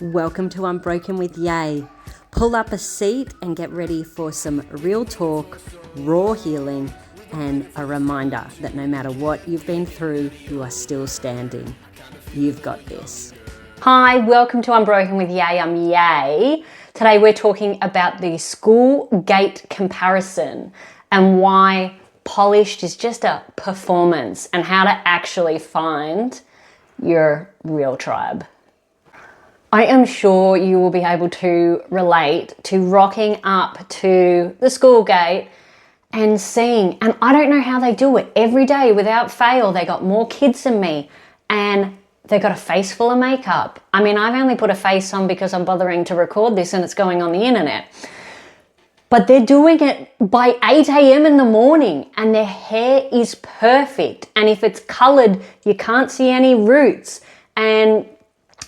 Welcome to Unbroken with Yay. Pull up a seat and get ready for some real talk, raw healing, and a reminder that no matter what you've been through, you are still standing. You've got this. Hi, welcome to Unbroken with Yay. I'm Yay. Today we're talking about the school gate comparison and why polished is just a performance and how to actually find your real tribe. I am sure you will be able to relate to rocking up to the school gate and seeing, and I don't know how they do it, every day without fail. They got more kids than me and they got a face full of makeup. I mean, I've only put a face on because I'm bothering to record this and it's going on the internet. But they're doing it by 8 a.m. in the morning and their hair is perfect. And if it's colored, you can't see any roots. And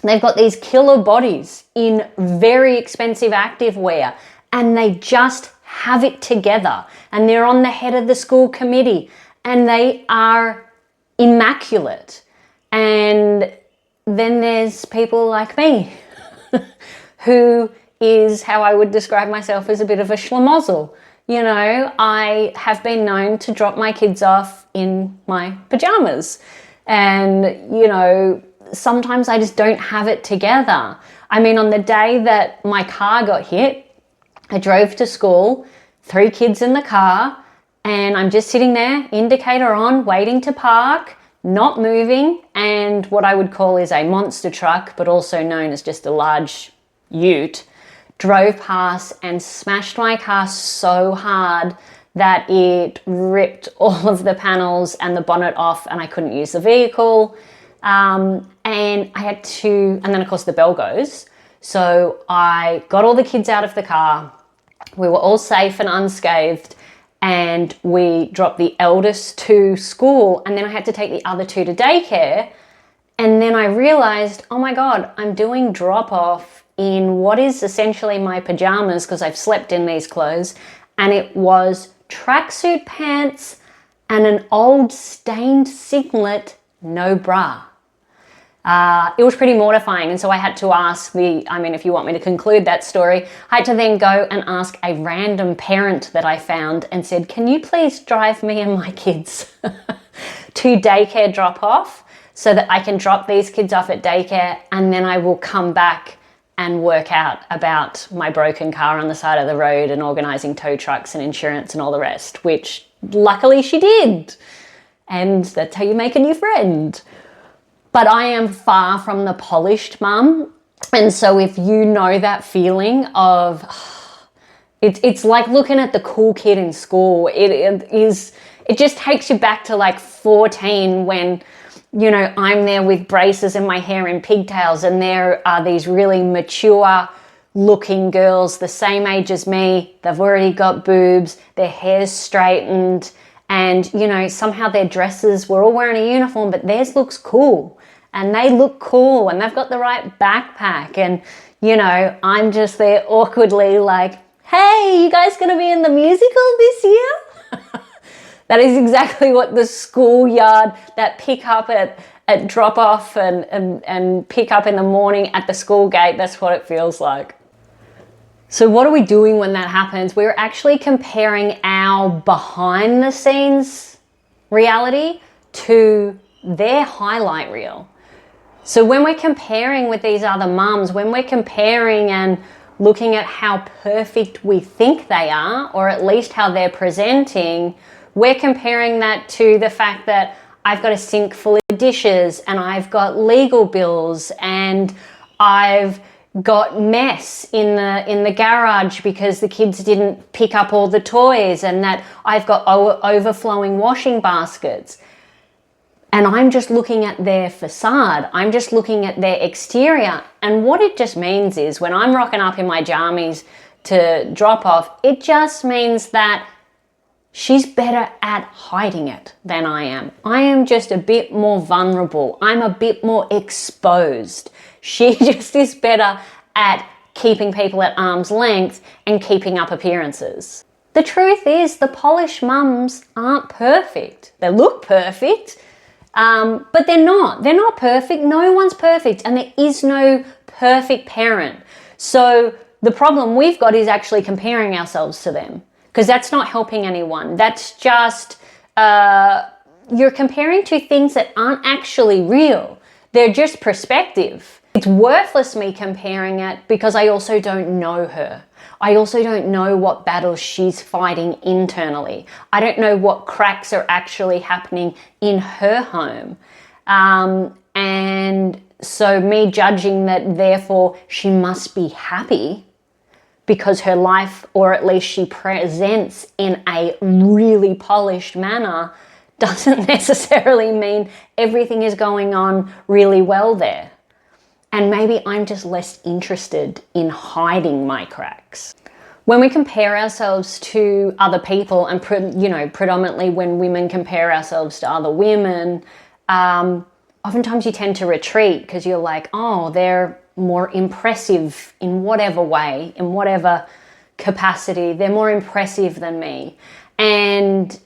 they've got these killer bodies in very expensive activewear and they just have it together. And they're on the head of the school committee and they are immaculate. And then there's people like me who is how I would describe myself as a bit of a schlemozzle. You know, I have been known to drop my kids off in my pajamas. And, you know, sometimes I just don't have it together. I mean, on the day that my car got hit, I drove to school, 3 kids in the car, and I'm just sitting there, indicator on, waiting to park, not moving, and what I would call is a monster truck, but also known as just a large ute, drove past and smashed my car so hard that it ripped all of the panels and the bonnet off and I couldn't use the vehicle. And I had to, and then of course the bell goes. So I got all the kids out of the car. We were all safe and unscathed and we dropped the eldest to school and then I had to take the other 2 to daycare. And then I realized, oh my God, I'm doing drop off in what is essentially my pajamas because I've slept in these clothes. And it was tracksuit pants and an old stained singlet, no bra. It was pretty mortifying. And so I had to ask if you want me to conclude that story, I had to then go and ask a random parent that I found and said, can you please drive me and my kids to daycare drop off so that I can drop these kids off at daycare and then I will come back and work out about my broken car on the side of the road and organizing tow trucks and insurance and all the rest, which luckily she did. And that's how you make a new friend. But I am far from the polished mum. And so if you know that feeling of, it's like looking at the cool kid in school. It just takes you back to like 14 when, you know, I'm there with braces and my hair in pigtails and there are these really mature looking girls the same age as me. They've already got boobs, their hair's straightened and, you know, somehow their dresses, we're all wearing a uniform, but theirs looks cool and they look cool and they've got the right backpack. And, you know, I'm just there awkwardly like, hey, you guys gonna be in the musical this year? That is exactly what the schoolyard, that pick up at drop off and pick up in the morning at the school gate, that's what it feels like. So what are we doing when that happens? We're actually comparing our behind the scenes reality to their highlight reel. So when we're comparing with these other mums, when we're comparing and looking at how perfect we think they are, or at least how they're presenting, we're comparing that to the fact that I've got a sink full of dishes and I've got legal bills and I've got mess in the garage because the kids didn't pick up all the toys and that I've got overflowing washing baskets. And I'm just looking at their facade. I'm just looking at their exterior. And what it just means is when I'm rocking up in my jammies to drop off, it just means that she's better at hiding it than I am. I am just a bit more vulnerable. I'm a bit more exposed. She just is better at keeping people at arm's length and keeping up appearances. The truth is the polished mums aren't perfect. They look perfect, but they're not. They're not perfect. No one's perfect. And there is no perfect parent. So the problem we've got is actually comparing ourselves to them, because that's not helping anyone. That's just, you're comparing to things that aren't actually real. They're just perspective. It's worthless me comparing it because I also don't know her. I also don't know what battles she's fighting internally. I don't know what cracks are actually happening in her home. And so me judging that therefore she must be happy because her life, or at least she presents in a really polished manner, doesn't necessarily mean everything is going on really well there. And maybe I'm just less interested in hiding my cracks. When we compare ourselves to other people, and predominantly when women compare ourselves to other women, oftentimes you tend to retreat because you're like, oh, they're more impressive in whatever way, in whatever capacity. They're more impressive than me. And,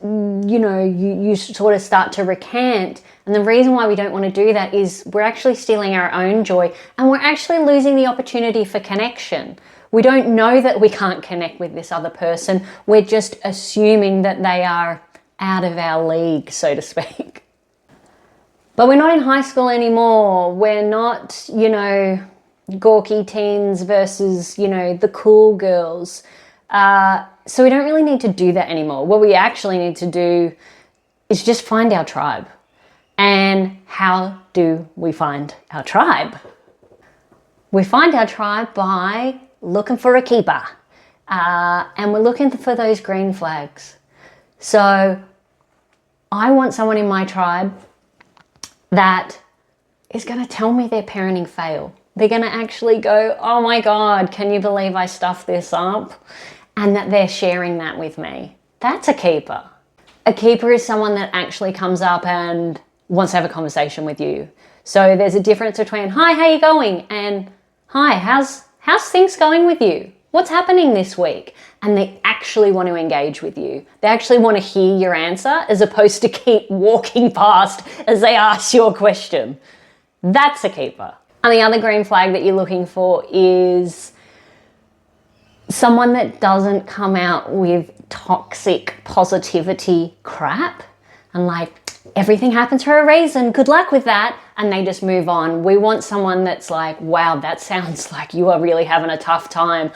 you sort of start to recant. And the reason why we don't want to do that is we're actually stealing our own joy, and we're actually losing the opportunity for connection. We don't know that we can't connect with this other person. We're just assuming that they are out of our league, so to speak. But we're not in high school anymore. We're not, gawky teens versus, the cool girls. So we don't really need to do that anymore. What we actually need to do is just find our tribe. And how do we find our tribe? We find our tribe by looking for a keeper. And we're looking for those green flags. So I want someone in my tribe that is going to tell me their parenting fail. They're going to actually go, oh my God, can you believe I stuffed this up? And that they're sharing that with me. That's a keeper. A keeper is someone that actually comes up and wants to have a conversation with you. So there's a difference between, hi, how you going? And hi, how's things going with you? What's happening this week? And they actually want to engage with you. They actually want to hear your answer as opposed to keep walking past as they ask your question. That's a keeper. And the other green flag that you're looking for is someone that doesn't come out with toxic positivity crap and like, everything happens for a reason, good luck with that, and they just move on. We want someone that's like, wow, that sounds like you are really having a tough time.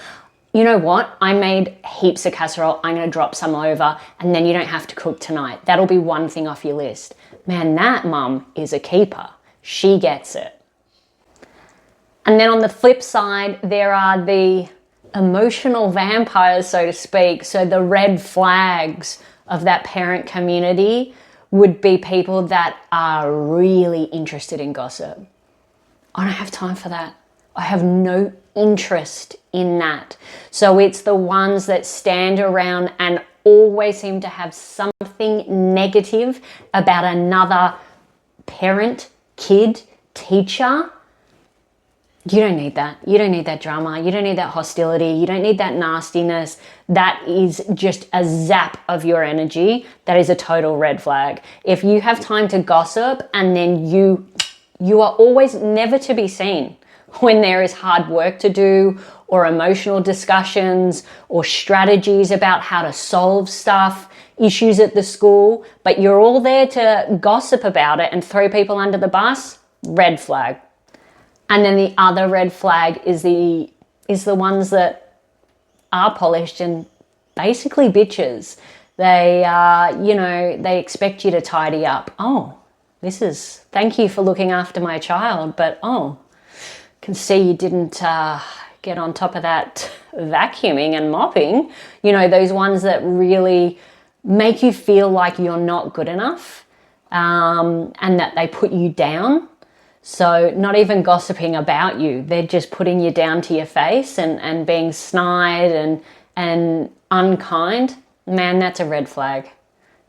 You know what? I made heaps of casserole. I'm going to drop some over, and then you don't have to cook tonight. That'll be one thing off your list. Man, that mum is a keeper. She gets it. And then on the flip side, there are the emotional vampires, so to speak. So the red flags of that parent community would be people that are really interested in gossip. I don't have time for that. I have no interest in that. So it's the ones that stand around and always seem to have something negative about another parent, kid, teacher. You don't need that. You don't need that drama. You don't need that hostility. You don't need that nastiness. That is just a zap of your energy. That is a total red flag. If you have time to gossip and then you are always never to be seen when there is hard work to do or emotional discussions or strategies about how to solve stuff, issues at the school, but you're all there to gossip about it and throw people under the bus, red flag. And then the other red flag is the ones that are polished and basically bitches. They they expect you to tidy up. Oh, thank you for looking after my child, but can see you didn't get on top of that vacuuming and mopping. Those ones that really make you feel like you're not good enough, and that they put you down. So not even gossiping about you, they're just putting you down to your face and being snide and unkind. Man, that's a red flag.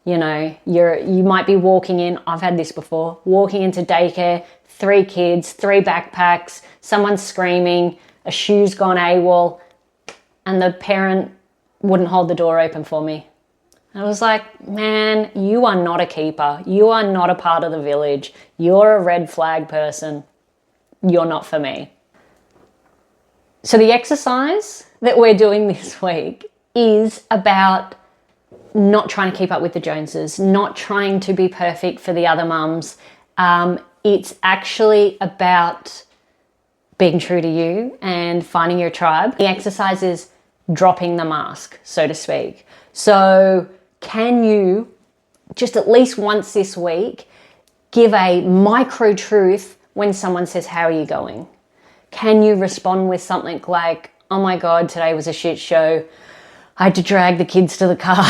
You might be walking in, I've had this before, walking into daycare, 3 kids, 3 backpacks, someone's screaming, a shoe's gone AWOL, and the parent wouldn't hold the door open for me. I was like, man, you are not a keeper. You are not a part of the village. You're a red flag person. You're not for me. So the exercise that we're doing this week is about not trying to keep up with the Joneses, not trying to be perfect for the other mums. It's actually about being true to you and finding your tribe. The exercise is dropping the mask, so to speak. So can you just at least once this week give a micro truth when someone says, how are you going? Can you respond with something like, oh my God, today was a shit show. I had to drag the kids to the car.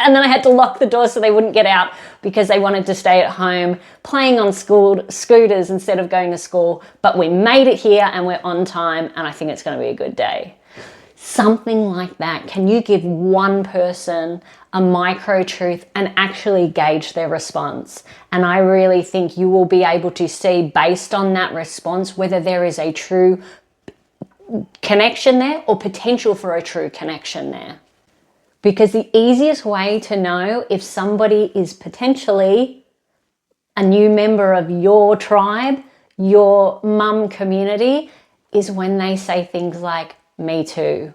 And then I had to lock the door so they wouldn't get out because they wanted to stay at home playing on scooters instead of going to school. But we made it here and we're on time and I think it's going to be a good day. Something like that. Can you give one person a micro truth and actually gauge their response? And I really think you will be able to see based on that response whether there is a true connection there or potential for a true connection there. Because the easiest way to know if somebody is potentially a new member of your tribe, your mum community, is when they say things like, me too.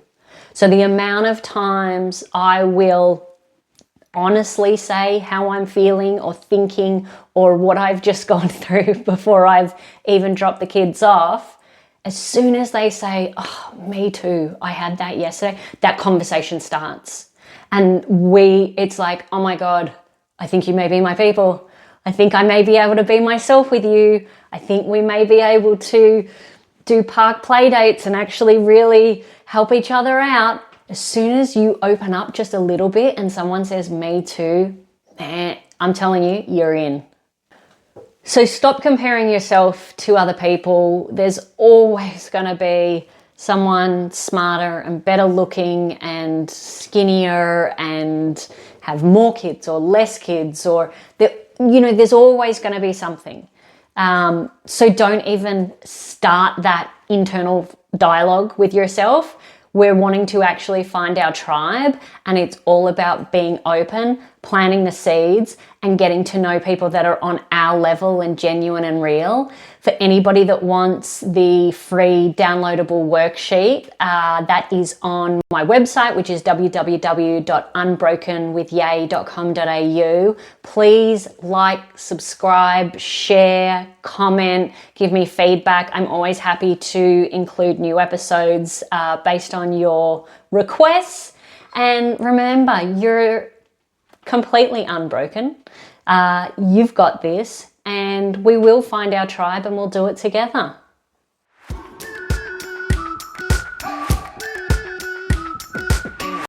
So the amount of times I will honestly say how I'm feeling or thinking or what I've just gone through before I've even dropped the kids off, as soon as they say, oh, me too, I had that yesterday, that conversation starts. And it's like, oh my God, I think you may be my people. I think I may be able to be myself with you. I think we may be able to do park play dates and actually really help each other out. As soon as you open up just a little bit and someone says, me too, I'm telling you, you're in. So stop comparing yourself to other people. There's always going to be someone smarter and better looking and skinnier and have more kids or less kids, or there's always going to be something. So don't even start that internal dialogue with yourself. We're wanting to actually find our tribe, and it's all about being open, planting the seeds, and getting to know people that are on our level and genuine and real. For anybody that wants the free downloadable worksheet, that is on my website, which is www.unbrokenwithyay.com.au. Please like, subscribe, share, comment, give me feedback. I'm always happy to include new episodes based on your requests. And remember, you're completely unbroken. You've got this, and we will find our tribe and we'll do it together.